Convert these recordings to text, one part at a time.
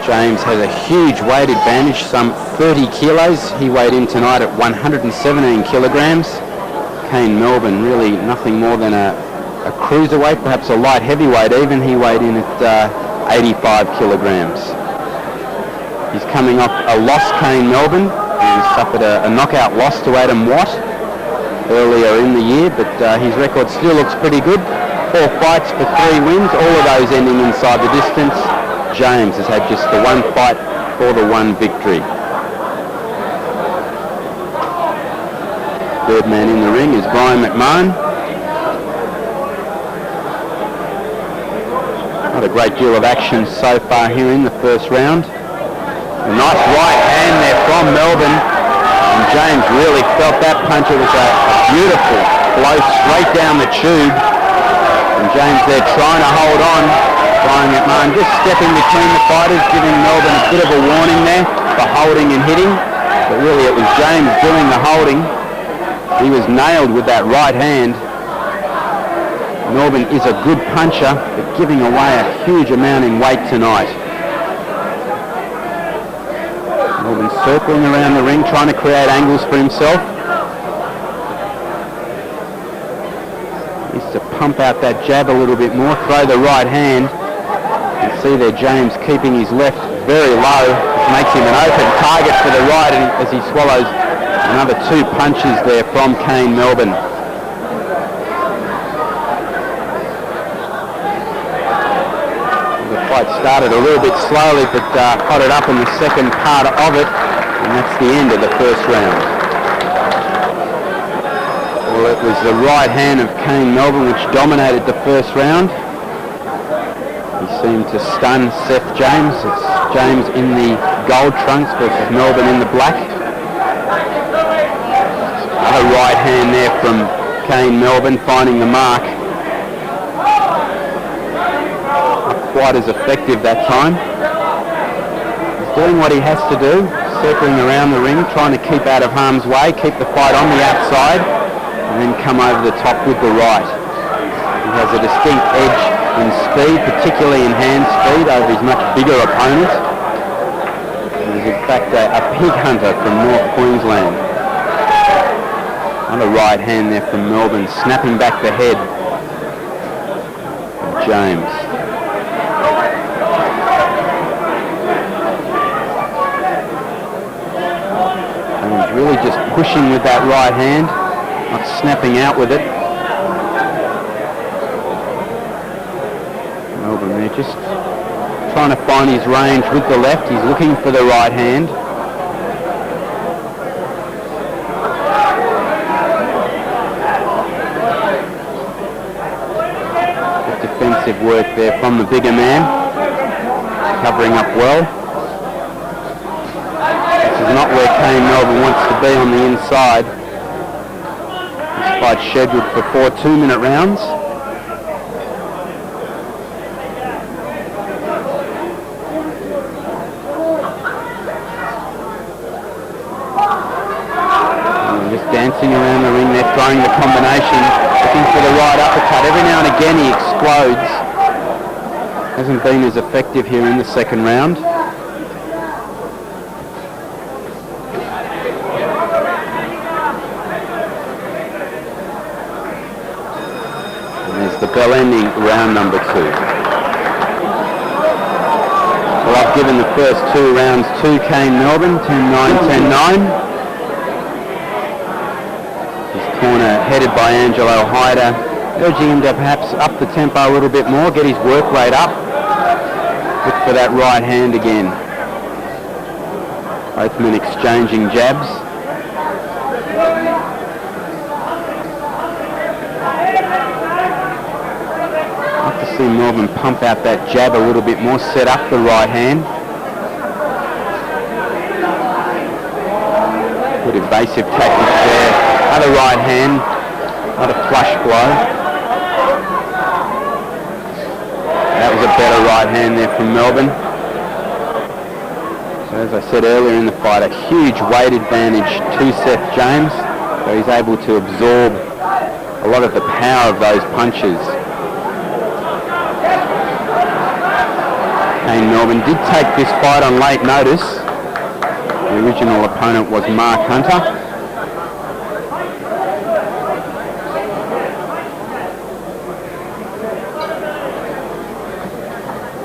James has a huge weight advantage, some 30 kilos. He weighed in tonight at 117 kilograms. Caine Melbourne, really nothing more than a cruiserweight, perhaps a light heavyweight even. He weighed in at 85 kilograms. He's coming off a loss, Caine Melbourne. He suffered a knockout loss to Adam Watt earlier in the year, but his record still looks pretty good. 4 fights for 3 wins, all of those ending inside the distance. James has had just the 1 fight for the 1 victory. Third man in the ring is Brian McMahon. Not a great deal of action so far here in the first round. A nice right hand there from Melbourne, and James really felt that punch. It was a beautiful blow straight down the tube, and James there trying to hold on. Brian McMahon just stepping between the fighters, giving Melbourne a bit of a warning there for holding and hitting, but really it was James doing the holding. He was nailed with that right hand. Melbourne is a good puncher, but giving away a huge amount in weight tonight. Melbourne circling around the ring, trying to create angles for himself. Needs to pump out that jab a little bit more, throw the right hand. You see there James keeping his left very low, which makes him an open target for the right, and as he swallows another 2 punches there from Caine Melbourne. The fight started a little bit slowly, but hotted up in the second part of it, and that's the end of the first round. Well, it was the right hand of Caine Melbourne which dominated the first round. He seemed to stun Seth James. It's James in the gold trunks versus Melbourne in the black. Another right hand there from Caine Melbourne, finding the mark. Not quite as effective that time. He's doing what he has to do, circling around the ring, trying to keep out of harm's way, keep the fight on the outside, and then come over the top with the right. He has a distinct edge in speed, particularly in hand speed, over his much bigger opponent. He is in fact a pig hunter from North Queensland. Another right hand there from Melbourne, snapping back the head of James. And he's really just pushing with that right hand, not snapping out with it. Melbourne there just trying to find his range with the left. He's looking for the right hand. Good defensive work there from the bigger man, covering up well. This is not where Caine Melbourne wants to be on the inside. This fight's scheduled for 4 2-minute rounds. Dancing around the ring there, throwing the combination, looking for the right uppercut. Every now and again he explodes. Hasn't been as effective here in the second round. And there's the bell ending round number 2. Well, I've given the first 2 rounds to Caine Melbourne, 10-9, 10-9. Corner headed by Angelo Hyder, urging him to perhaps up the tempo a little bit more, get his work rate up. Look for that right hand again. Both men exchanging jabs. I'd like to see Melbourne pump out that jab a little bit more, set up the right hand. Good evasive tactics there. Another right hand, not a flush blow. That was a better right hand there from Melbourne. So as I said earlier in the fight, a huge weight advantage to Seth James, so he's able to absorb a lot of the power of those punches. Caine Melbourne did take this fight on late notice. The original opponent was Mark Hunter.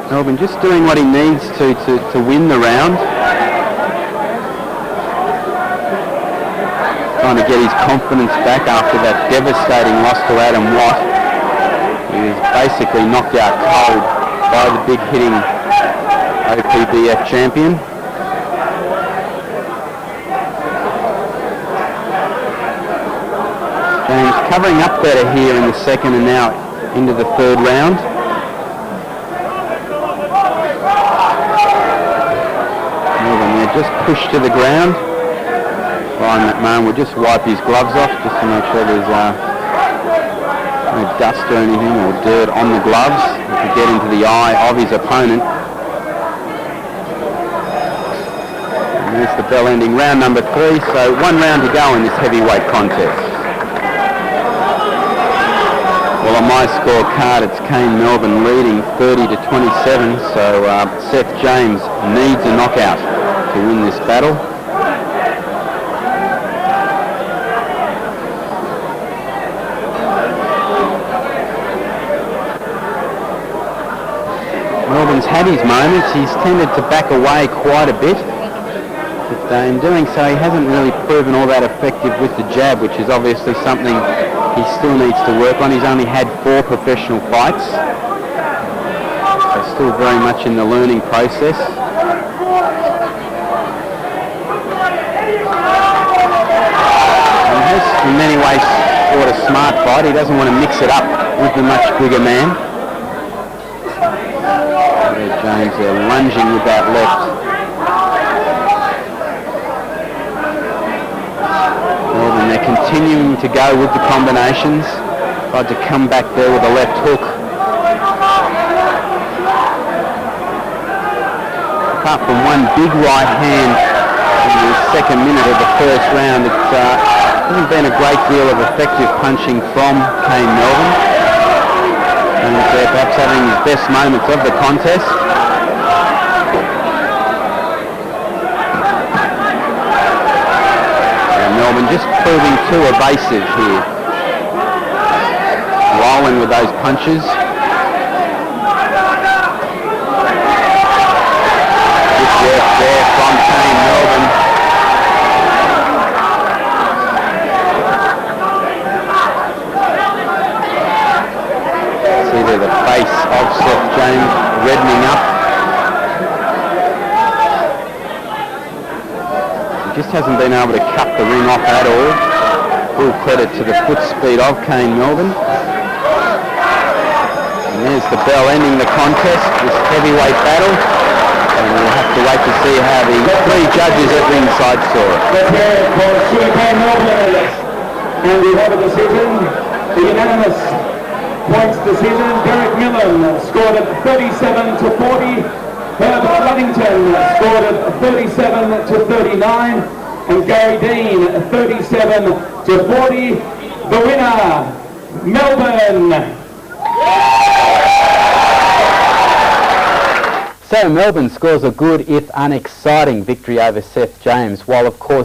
Melbourne just doing what he needs to win the round. Trying to get his confidence back after that devastating loss to Adam Watt. He was basically knocked out cold by the big hitting OPBF champion. James covering up better here in the second and now into the third round. Just pushed to the ground. Ryan McMahon will just wipe his gloves off just to make sure there's no dust or anything or dirt on the gloves to get into the eye of his opponent. And there's the bell ending round number 3, so 1 round to go in this heavyweight contest. Well, on my scorecard, it's Caine Melbourne leading 30 to 27, so Seth James needs a knockout to win this battle. Melbourne's had his moments. He's tended to back away quite a bit, but in doing so he hasn't really proven all that effective with the jab, which is obviously something he still needs to work on. He's only had 4 professional fights, so still very much in the learning process. In many ways fought a smart fight. He doesn't want to mix it up with the much bigger man. James lunging with that left. Melbourne, they're continuing to go with the combinations. Tried to come back there with a left hook. Apart from one big right hand in the second minute of the first round, it hasn't been a great deal of effective punching from Caine Melbourne. And they're perhaps having his best moments of the contest. And Melbourne just proving too evasive here. Rolling with those punches. Good work there from Caine Melbourne. The face of Seth James reddening up. He just hasn't been able to cut the ring off at all. Full credit to the foot speed of Caine Melbourne. And there's the bell ending the contest, this heavyweight battle. And we'll have to wait to see how the 3 judges at ringside saw it. Caine Melbourne, and we have a decision, the unanimous points decision. Derek Millen scored at 37 to 40. Herbert Luddington scored at 37 to 39. And Gary Dean 37 to 40. The winner, Melbourne. So Melbourne scores a good, if unexciting, victory over Seth James, while of course